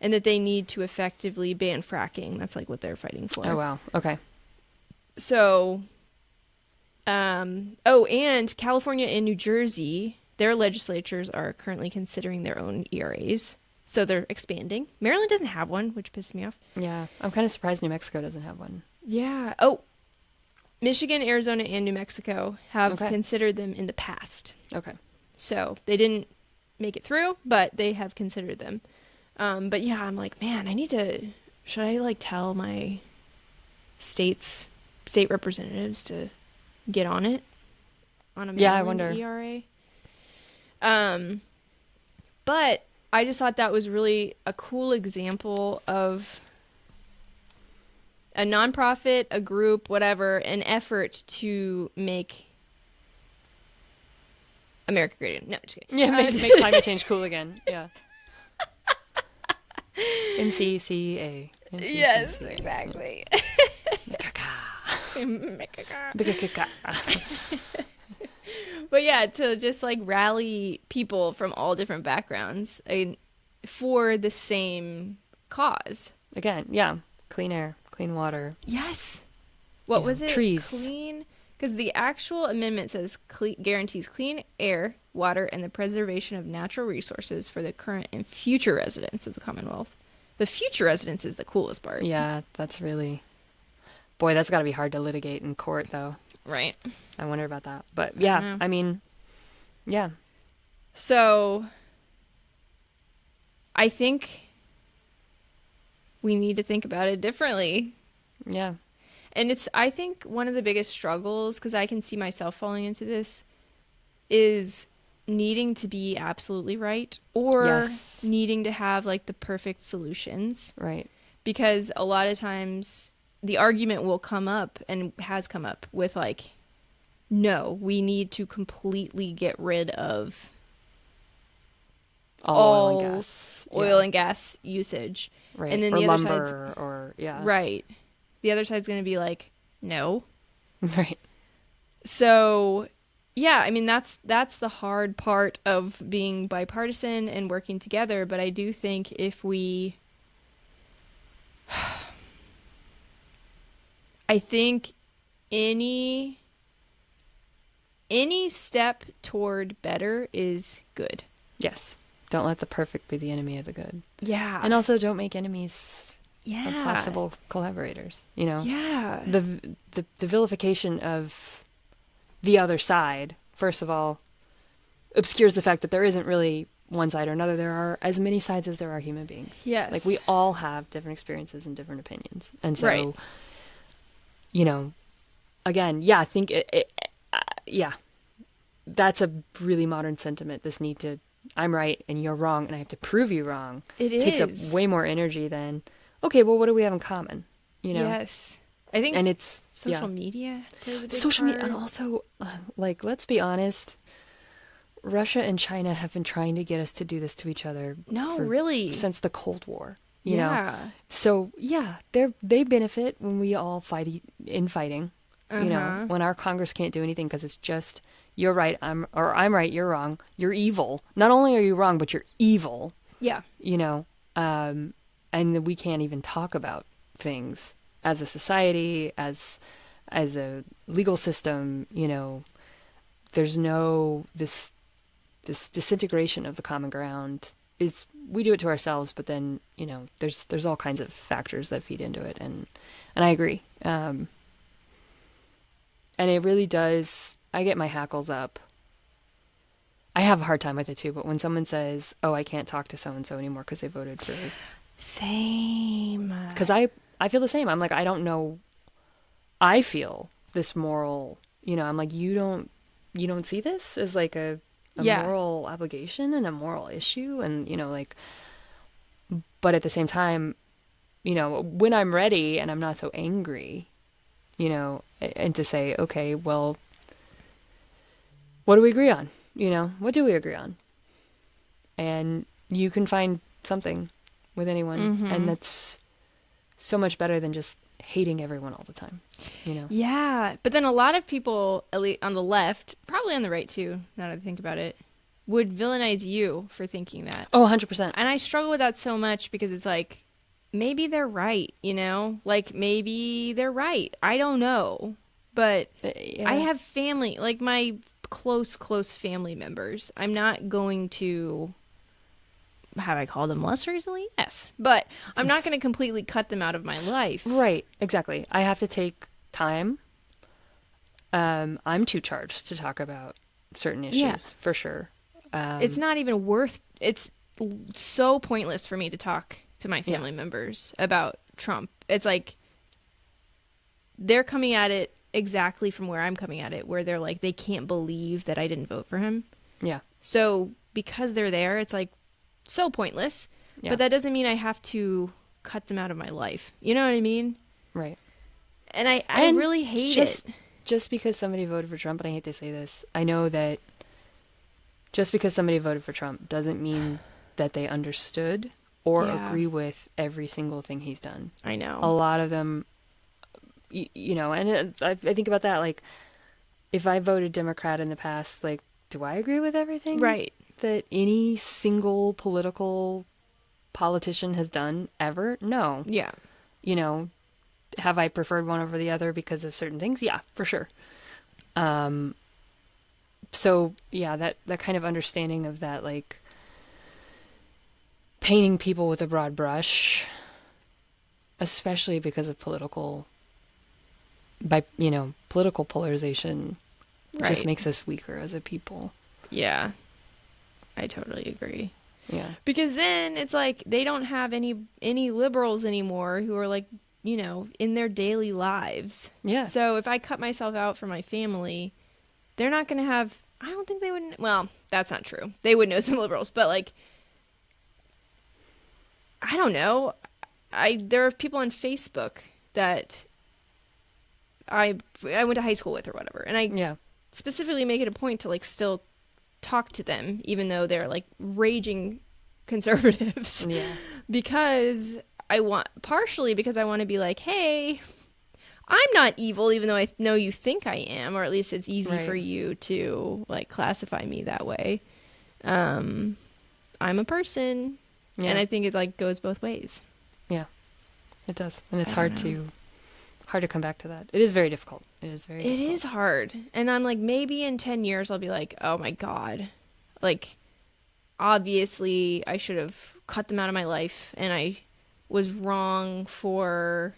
and that they need to effectively ban fracking. That's like what they're fighting for. Oh wow. Okay. So, and California and New Jersey, their legislatures are currently considering their own ERAs. So they're expanding. Maryland doesn't have one, which pisses me off. Yeah. I'm kind of surprised New Mexico doesn't have one. Yeah. Oh, Michigan, Arizona, and New Mexico have Okay. considered them in the past. Okay. So they didn't make it through, but they have considered them. But yeah, I'm like, man, should I like tell my state representatives to get on it? On a Yeah, I Maryland wonder. ERA? But I just thought that was really a cool example of a nonprofit, a group, whatever, an effort to make America great again. No, just kidding. Yeah. Make climate change cool again. Yeah. MCCA. Yes, exactly. But yeah, to just like rally people from all different backgrounds for the same cause. Again, yeah. Clean air, clean water. Yes. What Yeah, was it? trees. Clean. Because the actual amendment says guarantees clean air, water, and the preservation of natural resources for the current and future residents of the Commonwealth. The future residents is the coolest part. Yeah, that's really... Boy, that's got to be hard to litigate in court, though. Right. I wonder about that. But don't yeah, know. I mean, yeah. So I think we need to think about it differently. Yeah. And I think one of the biggest struggles, because I can see myself falling into this, is needing to be absolutely right or Yes. needing to have like the perfect solutions. Right. Because a lot of times the argument will come up and has come up with like, no, we need to completely get rid of All oil and all gas. oil Yeah. and gas usage. And Right. then Or the other side's lumber or yeah. right. The other side's going to be like, no. Right. So, yeah, I mean that's the hard part of being bipartisan and working together, but I do think if we I think any step toward better is good. Yes. Don't let the perfect be the enemy of the good. Yeah. And also don't make enemies Yeah. of possible collaborators, you know. Yeah. The vilification of the other side, first of all, obscures the fact that there isn't really one side or another. There are as many sides as there are human beings. Yes. Like we all have different experiences and different opinions. And so, Right. you know, again, yeah, I think yeah, that's a really modern sentiment. This need to, I'm right and you're wrong and I have to prove you wrong. It takes up is. way more energy than, okay, well, what do we have in common? You know? Yes. I think And it's social media plays a big social media, part. and also, like, let's be honest, Russia and China have been trying to get us to do this to each other. No, really. Since the Cold War, you know. Yeah. So yeah, they benefit when we all fight in fighting. You know, when our Congress can't do anything because it's just you're right, I'm right, you're wrong, you're evil. Not only are you wrong, but you're evil. Yeah. You know, and we can't even talk about things as a society, as a legal system. You know, there's no this disintegration of the common ground. Is we do it to ourselves, but then you know there's all kinds of factors that feed into it, and I agree. And it really does. I get my hackles up. I have a hard time with it too, but when someone says, "Oh, I can't talk to so and so anymore because they voted for," Same. because I feel the same. I'm like, I don't know. I feel this moral. You know, I'm like, you don't see this as like a Yeah. moral obligation and a moral issue, and you know, like, but at the same time, you know, when I'm ready and I'm not so angry, you know, and to say, okay, well, what do we agree on? You know, what do we agree on? And you can find something with anyone, and that's so much better than just hating everyone all the time, you know? Yeah, but then a lot of people, at least on the left, probably on the right too, now that I think about it, would villainize you for thinking that. Oh, 100%. And I struggle with that so much because it's like, maybe they're right, you know? Like, maybe they're right. I don't know. But Yeah. I have family, like my close family members. I'm not going to, have I called them less recently? Yes. But I'm not going to completely cut them out of my life. Right, exactly. I have to take time. I'm too charged to talk about certain issues, Yeah. for sure. It's not even worth, it's so pointless for me to talk to my family members about Trump. It's like they're coming at it exactly from where I'm coming at it, where they're like, they can't believe that I didn't vote for him. Yeah. So because they're there, it's like so pointless. Yeah. But that doesn't mean I have to cut them out of my life. You know what I mean? Right. And I And really hate just, it. Just because somebody voted for Trump, and I hate to say this, I know that just because somebody voted for Trump doesn't mean that they understood or Yeah. agree with every single thing he's done. I know. A lot of them, you know, and I think about that, like, if I voted Democrat in the past, like, do I agree with everything Right. that any single politician has done ever? No. Yeah. You know, have I preferred one over the other because of certain things? Yeah, for sure. So yeah, that kind of understanding of that, like, painting people with a broad brush, especially because of political polarization, Right. just makes us weaker as a people. Yeah. I totally agree. Yeah. Because then it's like they don't have any liberals anymore who are like, you know, in their daily lives. Yeah. So if I cut myself out from my family, they're not going to have I don't think they would. Well, that's not true. They would know some liberals, but like, I don't know. There are people on Facebook that I went to high school with or whatever, and I Yeah. specifically make it a point to like still talk to them, even though they're like raging conservatives, Yeah. because partially because I want to be like, hey, I'm not evil, even though I know you think I am, or at least it's easy Right. for you to like classify me that way. I'm a person, Yeah. and I think it like goes both ways. Yeah. It does. And it's I hard don't know. to come back to that. It is very difficult. It is very It difficult. is hard, and I'm like, maybe in 10 years I'll be like, oh my god, like obviously I should have cut them out of my life, and I was wrong for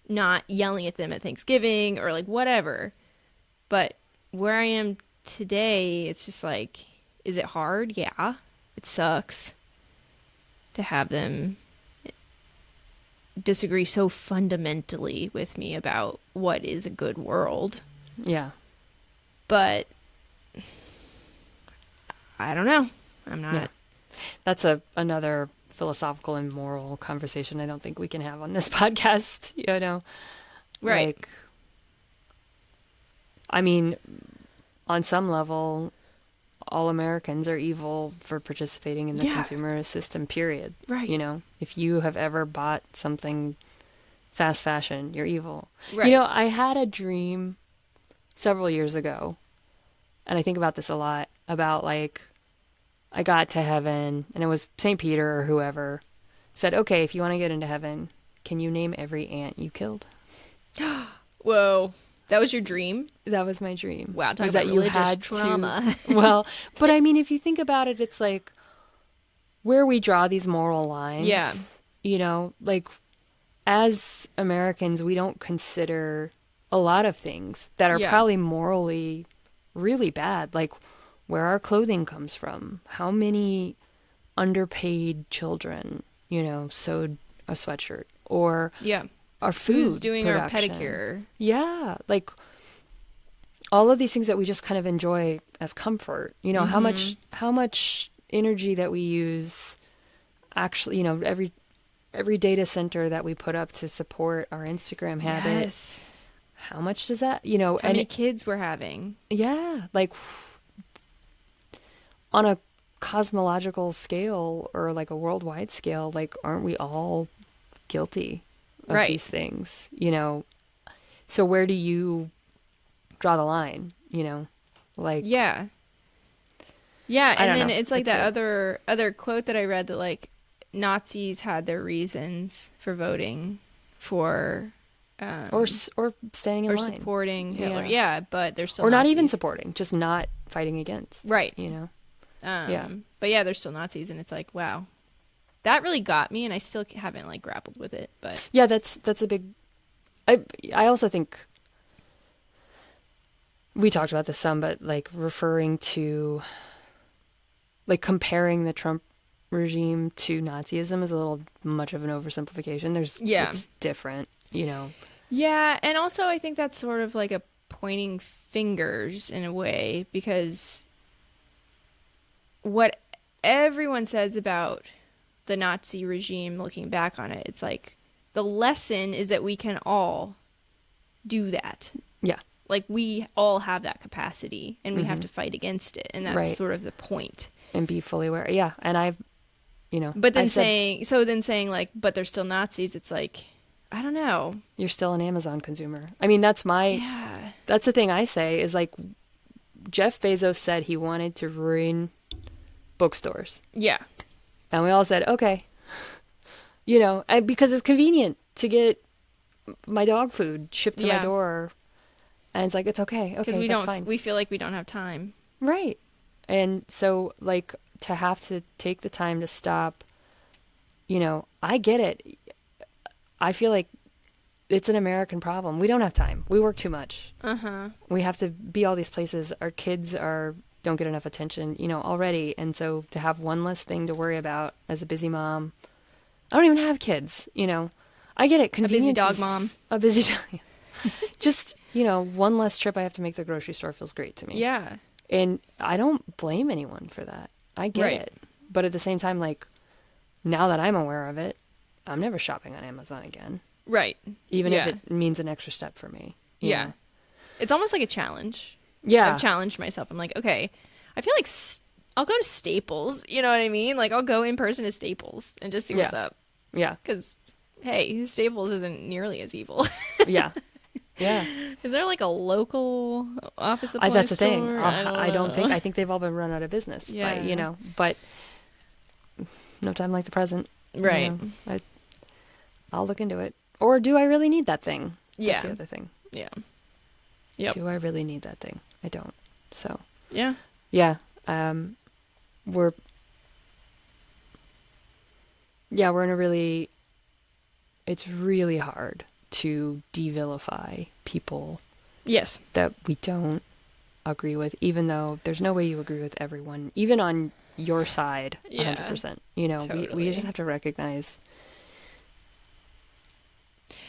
not yelling at them at Thanksgiving or like whatever. But where I am today, it's just like, is it hard? Yeah. It sucks to have them disagree so fundamentally with me about what is a good world. Yeah. But I don't know. I'm not. Yeah. That's another philosophical and moral conversation I don't think we can have on this podcast, you know. Right. Like, I mean, on some level, all Americans are evil for participating in the Yeah. consumer system, period. Right. You know, if you have ever bought something fast fashion, you're evil. Right. You know, I had a dream several years ago, and I think about this a lot, about like, I got to heaven, and it was St. Peter or whoever said, okay, if you want to get into heaven, can you name every ant you killed? Whoa. That was your dream? That was my dream. Wow, talk was about that you religious had trauma. to, well, but I mean, if you think about it, it's like where we draw these moral lines. Yeah. You know, like as Americans, we don't consider a lot of things that are Yeah. probably morally really bad, like where our clothing comes from, how many underpaid children, you know, sewed a sweatshirt, or Yeah. our food Who's doing our production. pedicure? Yeah, like all of these things that we just kind of enjoy as comfort. You know, how much energy that we use actually, you know, every data center that we put up to support our Instagram habit. Yes. How much does that, you know, How many kids we're having? yeah, like on a cosmological scale or like a worldwide scale, like aren't we all guilty of Right. these things, you know? So where do you draw the line, you know? Like, Yeah. Yeah, I and don't then know. it's like It's that a- other quote that I read that like Nazis had their reasons for voting for or standing in or line, supporting Hitler. Yeah. Yeah, but they're still or not even Nazis. supporting, just not fighting against, Right. you know? Yeah. But yeah, they're still Nazis, and it's like, wow. That really got me, and I still haven't like grappled with it, but Yeah, that's a big. I also think we talked about this some, but like referring to, like comparing the Trump regime to Nazism is a little much of an oversimplification. Yeah. It's different, you know. yeah, and also I think that's sort of like a pointing fingers in a way, because what everyone says about the Nazi regime looking back on it, it's like the lesson is that we can all do that. Yeah, Like we all have that capacity, and we have to fight against it, and that's Right. sort of the point. and be fully aware. Yeah, and I've, you know, But then I've said, saying like, but they're still Nazis, it's like, I don't know. you're still an Amazon consumer. I mean, that's Yeah. that's the thing I say is like Jeff Bezos said he wanted to ruin bookstores. Yeah. And we all said, okay. You know, because it's convenient to get my dog food shipped to my Yeah. door. And it's like, it's okay. Because Okay, that's fine. we feel like we don't have time. Right. And so, like, to have to take the time to stop, you know, I get it. I feel like it's an American problem. We don't have time. We work too much. Uh-huh. We have to be all these places. Our kids don't get enough attention, you know, already. And so to have one less thing to worry about as a busy mom. I don't even have kids, you know. I get it. Convenience dog is mom. A busy dog. Just, you know, one less trip I have to make to the grocery store feels great to me. Yeah. And I don't blame anyone for that. I get Right. it. But at the same time, like, now that I'm aware of it, I'm never shopping on Amazon again. Right. Even if Yeah. it means an extra step for me. you Yeah. know? It's almost like a challenge. Yeah. I've challenged myself. I'm like, okay, I feel like I'll go to Staples. You know what I mean? Like, I'll go in person to Staples and just see what's Yeah. up. Yeah. Because, hey, Staples isn't nearly as evil. Yeah. Yeah. Is there like a local office supply That's the store? thing. I don't think, know. I think they've all been run out of business. Yeah. But no time like the present. Right. I'll look into it. Or do I really need that thing? Yeah. That's the other thing. Yeah. Yep. Do I really need that thing? I don't. So, Yeah. yeah. We're in a really, it's really hard to devilify people Yes. that we don't agree with, even though there's no way you agree with everyone, even on your side, Yeah. 100%. We Totally. just have to recognize.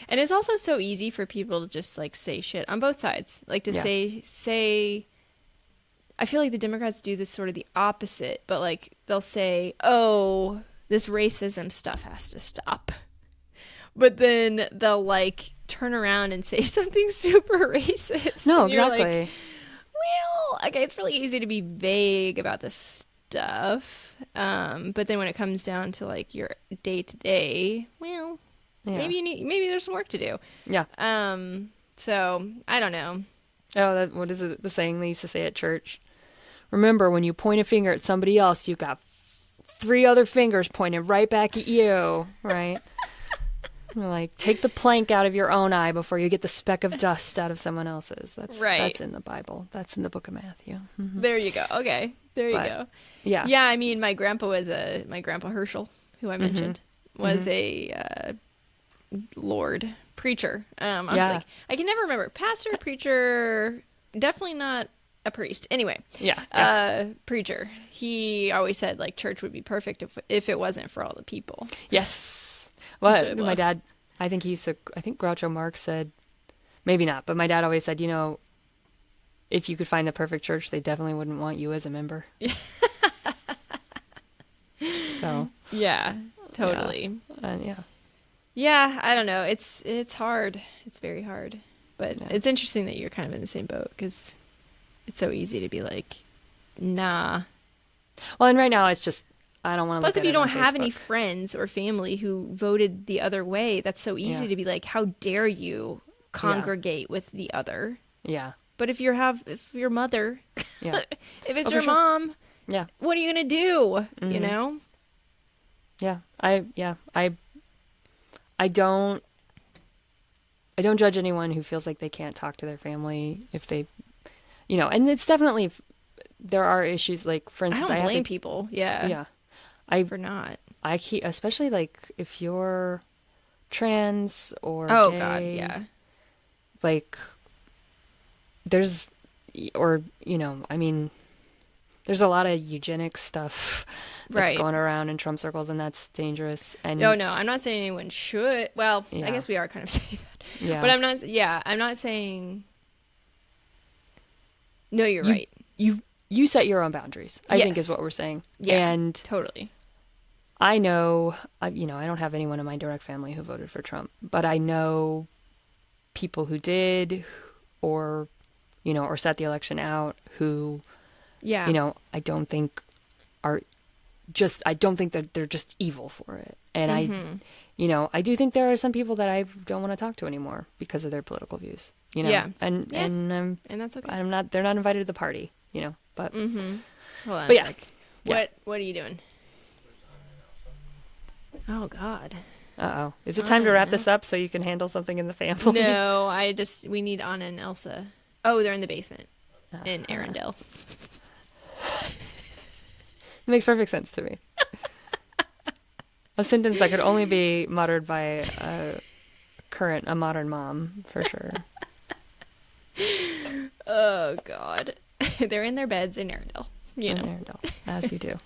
And it's also so easy for people to just like say shit on both sides. Like to Yeah. say I feel like the Democrats do this sort of the opposite, but like they'll say, "Oh, this racism stuff has to stop." But then they'll like turn around and say something super racist. No, And you're like, exactly. well, okay, it's really easy to be vague about this stuff. But then when it comes down to like your day to day, well, Yeah. maybe there's some work to do. Yeah. So I don't know. Oh, what is it? The saying they used to say at church? Remember, when you point a finger at somebody else, you got 3 other fingers pointed right back at you, right? Like, take the plank out of your own eye before you get the speck of dust out of someone else's. That's in the Bible. That's in the book of Matthew. Mhm. There you go. Okay, there you But, go. Yeah. Yeah, I mean, my grandpa Herschel, who I mentioned, was a Lord preacher. I was Yeah. like, I can never remember. Pastor, preacher, definitely not a priest. Anyway, Yeah. preacher. He always said like church would be perfect if it wasn't for all the people. Yes. Well, Which I my love. dad, I think Groucho Marx said, maybe not, but my dad always said, if you could find the perfect church, they definitely wouldn't want you as a member. So, Yeah, totally. yeah. Yeah, I don't know. It's hard. It's very hard. But Yeah. it's interesting that you're kind of in the same boat because it's so easy to be like, nah. Well, and right now it's just, I don't want to Plus, look if at you it on don't have any Facebook. friends or family who voted the other way, that's so easy Yeah. to be like, how dare you congregate with the other? Yeah. But if your mother, Yeah. if it's Oh, for your sure. mom, Yeah. what are you gonna do? You Mhm. know? Yeah. I don't judge anyone who feels like they can't talk to their family if they, and it's definitely, there are issues like, for I instance, don't have blame to, people. Yeah. yeah, For not. I keep, especially like if you're trans or Oh gay, God. Yeah. like there's, or, I mean, there's a lot of eugenics stuff that's Right. going around in Trump circles, and that's dangerous. And No, I'm not saying anyone should. Well, Yeah. I guess we are kind of saying that. yeah, But I'm not. Yeah, I'm not saying. No, you're You- right. you set your own boundaries, I think, Yes. is what we're saying. Yeah. And Totally. I know, I don't have anyone in my direct family who voted for Trump, but I know people who did, or sat the election out, who, Yeah. I don't think I don't think that they're just evil for it. And I do think there are some people that I don't want to talk to anymore because of their political views, Yeah. and Yeah. and And that's okay. they're not invited to the party, but Hold on. But a yeah. sec. Yeah. What are you doing? Oh God. uh-oh. Is it time to wrap this up so you can handle something in the family? No, we need Anna and Elsa. Oh, they're in the basement in Arendelle. It makes perfect sense to me. A sentence that could only be muttered by a modern mom, for sure. Oh God. They're in their beds in Arendelle. In Arendelle, as you do.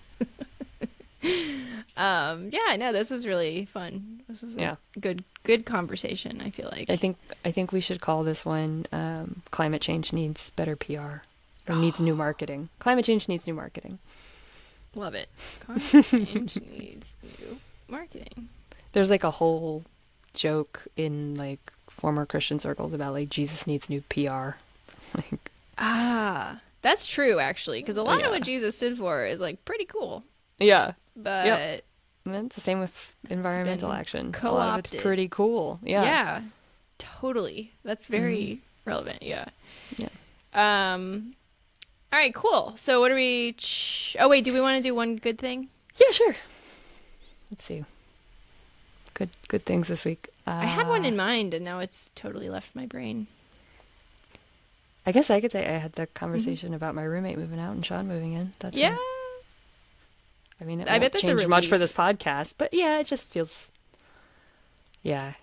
Yeah, no, this was really fun. This was Yeah. a good conversation, I feel like. I think we should call this one "Climate Change Needs Better PR." or needs new marketing. Climate change needs new marketing. Love it. Climate change needs new marketing. There's like a whole joke in like former Christian circles about like Jesus needs new PR. Like, that's true actually, because a lot Yeah. of what Jesus stood for is like pretty cool, yeah. but Yep. And it's the same with environmental been action. A lot of co-opted. it's pretty cool. Yeah. yeah, totally. That's very relevant. Yeah. Yeah. All right, cool. So what are we? Oh wait, do we want to do one good thing? Yeah, sure. Let's see. Good things this week. I had one in mind, and now it's totally left my brain. I guess I could say I had the conversation about my roommate moving out and Sean moving in. That's Yeah. it. I mean, it I won't bet that's a change much for relief. this podcast, but yeah, it just feels. Yeah,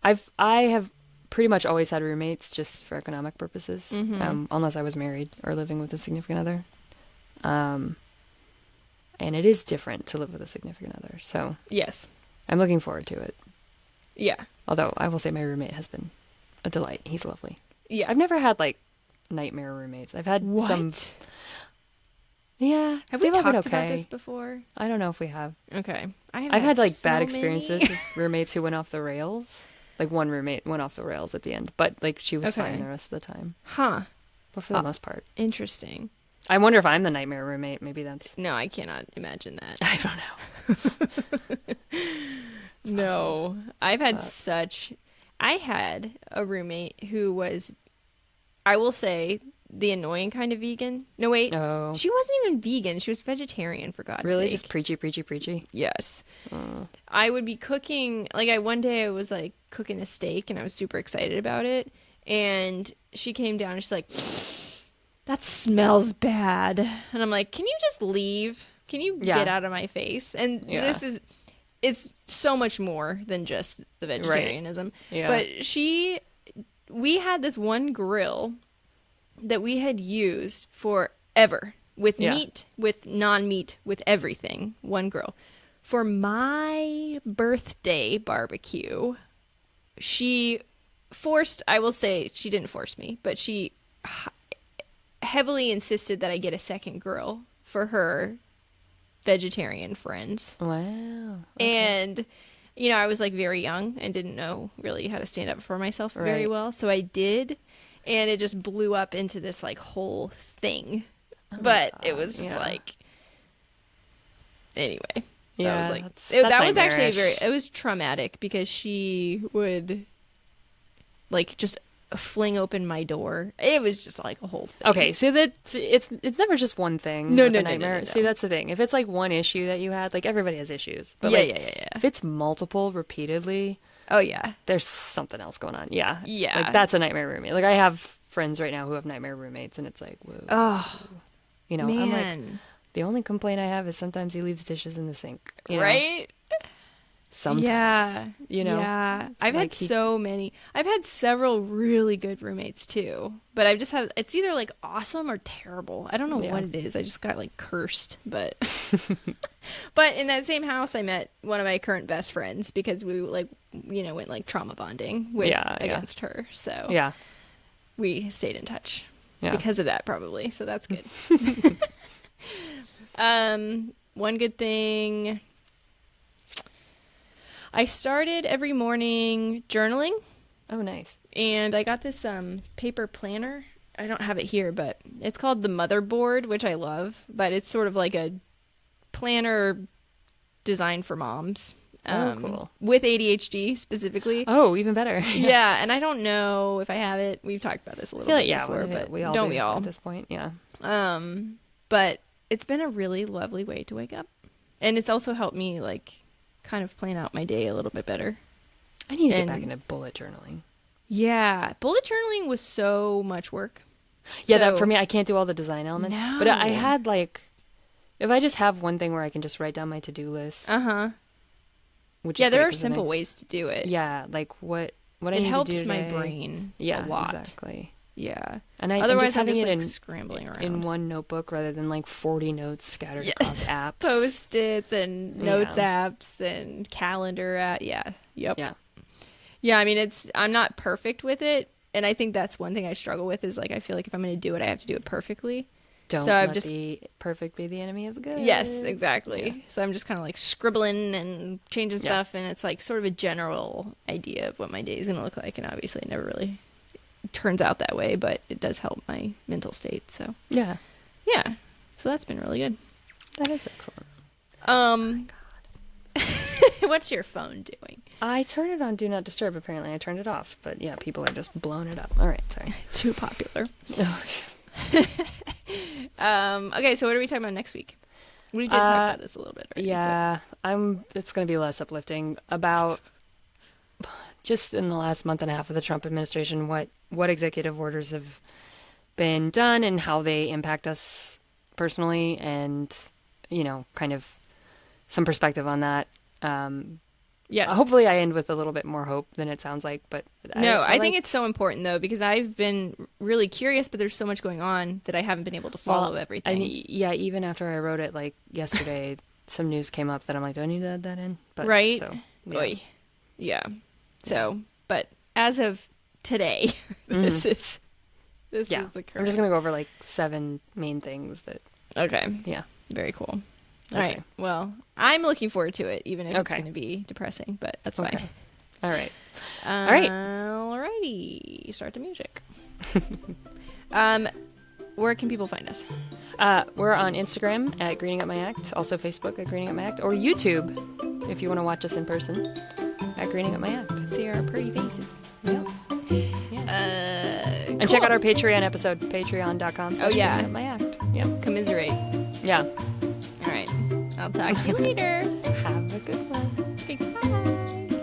I have pretty much always had roommates just for economic purposes, unless I was married or living with a significant other. And it is different to live with a significant other, so Yes. I'm looking forward to it. Yeah. Although I will say my roommate has been a delight. He's lovely. Yeah. I've never had like nightmare roommates. I've had What? some. Yeah, Have we they've all been talked about okay. this before? I don't know if we have. Okay. I've had like so bad many. experiences with roommates who went off the rails. Like one roommate went off the rails at the end, but like she was fine Okay. the rest of the time. Huh. But for the most part, Interesting. I wonder if I'm the nightmare roommate. Maybe that's. No, I cannot imagine that. I don't know. No. I've had I had a roommate who was, I will say, the annoying kind of vegan. No, wait. Oh, She wasn't even vegan. She was vegetarian, for God's really? sake. Just preachy. Yes. Oh. I would be cooking, like one day I was like cooking a steak and I was super excited about it. And she came down and she's like, that smells bad. And I'm like, can you just leave? Can you Yeah. get out of my face? And Yeah. it's so much more than just the vegetarianism. Yeah. But we had this one grill that we had used forever with Yeah. meat, with non-meat, with everything. One grill. For my birthday barbecue, she forced, I will say she didn't force me, but she heavily insisted that I get a second grill for her vegetarian friends. Wow. And, I was like very young and didn't know really how to stand up for myself very Right. well. So I did. And it just blew up into this like whole thing. But it was just yeah. like, anyway. Yeah, That was like, that's that was actually nightmarish. it was traumatic because she would like just fling open my door. It was just like a whole thing. Okay, so that it's never just one thing. No, with no, a no, no, nightmare. no. See, that's the thing. If it's like one issue that you had, like everybody has issues. But Yeah, like, yeah. if it's multiple repeatedly, Oh yeah. there's something else going on. Yeah. Yeah. Like that's a nightmare roommate. Like I have friends right now who have nightmare roommates, and it's like, whoa. Oh I'm like, man. the only complaint I have is sometimes he leaves dishes in the sink. You know? Right? Sometimes. Yeah. Yeah. I've Like had so many. I've had several really good roommates too. But I've just had, it's either like awesome or terrible. I don't know Yeah. what it is. I just got like cursed. But but in that same house I met one of my current best friends because we like went like trauma bonding with against her. So Yeah. we stayed in touch. Yeah. Because of that probably. So that's good. One good thing, I started every morning journaling, Oh, nice. and I got this paper planner. I don't have it here, but it's called the Motherboard, which I love, but it's sort of like a planner designed for moms. Cool. With ADHD specifically. Oh, even better. Yeah, and I don't know if I have it. We've talked about this a I little feel bit like, yeah, before, well, but we all don't do we all? at this point? Yeah. But it's been a really lovely way to wake up. And it's also helped me like kind of plan out my day a little bit better. I need to get And- back into bullet journaling. Yeah. Bullet journaling was so much work. Yeah, that So- for me, I can't do all the design elements. But I No. had like, if I just have one thing where I can just write down my to-do list, Uh-huh. which Yeah, is there great are 'cause then simple ways to do it. Yeah, like what I It need helps to do my today. brain Yeah, a lot. exactly. Yeah. And I'm Otherwise, just having I'm just it like scrambling around. in one notebook rather than like 40 notes scattered Yes. across apps. Post-its and notes Yeah. apps and calendar app. Yeah. Yep. Yeah. Yeah, I mean, I'm not perfect with it, And I think that's one thing I struggle with is like, I feel like if I'm going to do it, I have to do it perfectly. Don't So I've let just the perfect be the enemy of the good. Yes, exactly. Yeah. So I'm just kind of like scribbling and changing Yeah. stuff, and it's like sort of a general idea of what my day is going to look like, and obviously it never really turns out that way, but it does help my mental state. So Yeah. yeah, so that's been really good. That is excellent. What's your phone doing? I turned it on Do Not Disturb, apparently. I turned it off. But yeah, people are just blowing it up. All right, sorry. Too popular. Oh, Okay, so what are we talking about next week? We did talk about this a little bit already. yeah, it's going to be less uplifting. About just in the last month and a half of the Trump administration, what executive orders have been done and how they impact us personally, and, kind of some perspective on that. Yes. Hopefully I end with a little bit more hope than it sounds like, but I think it's so important though, because I've been really curious, but there's so much going on that I haven't been able to follow everything. Even after I wrote it like yesterday, some news came up that I'm like, do I need to add that in? But, right? So, yeah. Yeah. So, but as of today, this is the current. I'm just gonna go over like 7 main things that. Okay. Yeah. Very cool. Okay. All right. Well, I'm looking forward to it, even if it's Okay. going to be depressing, but that's fine. Okay. All right. All right. Alrighty. Start the music. Where can people find us? We're on Instagram at Greening Up My Act, also Facebook at Greening Up My Act, or YouTube if you want to watch us in person at Greening Up My Act. See our pretty faces. Yep. And And check out our Patreon episode, patreon.com/Greening Up My Act. Yep. Commiserate. Yeah. All right. I'll talk to you later. Have a good one. Okay, bye.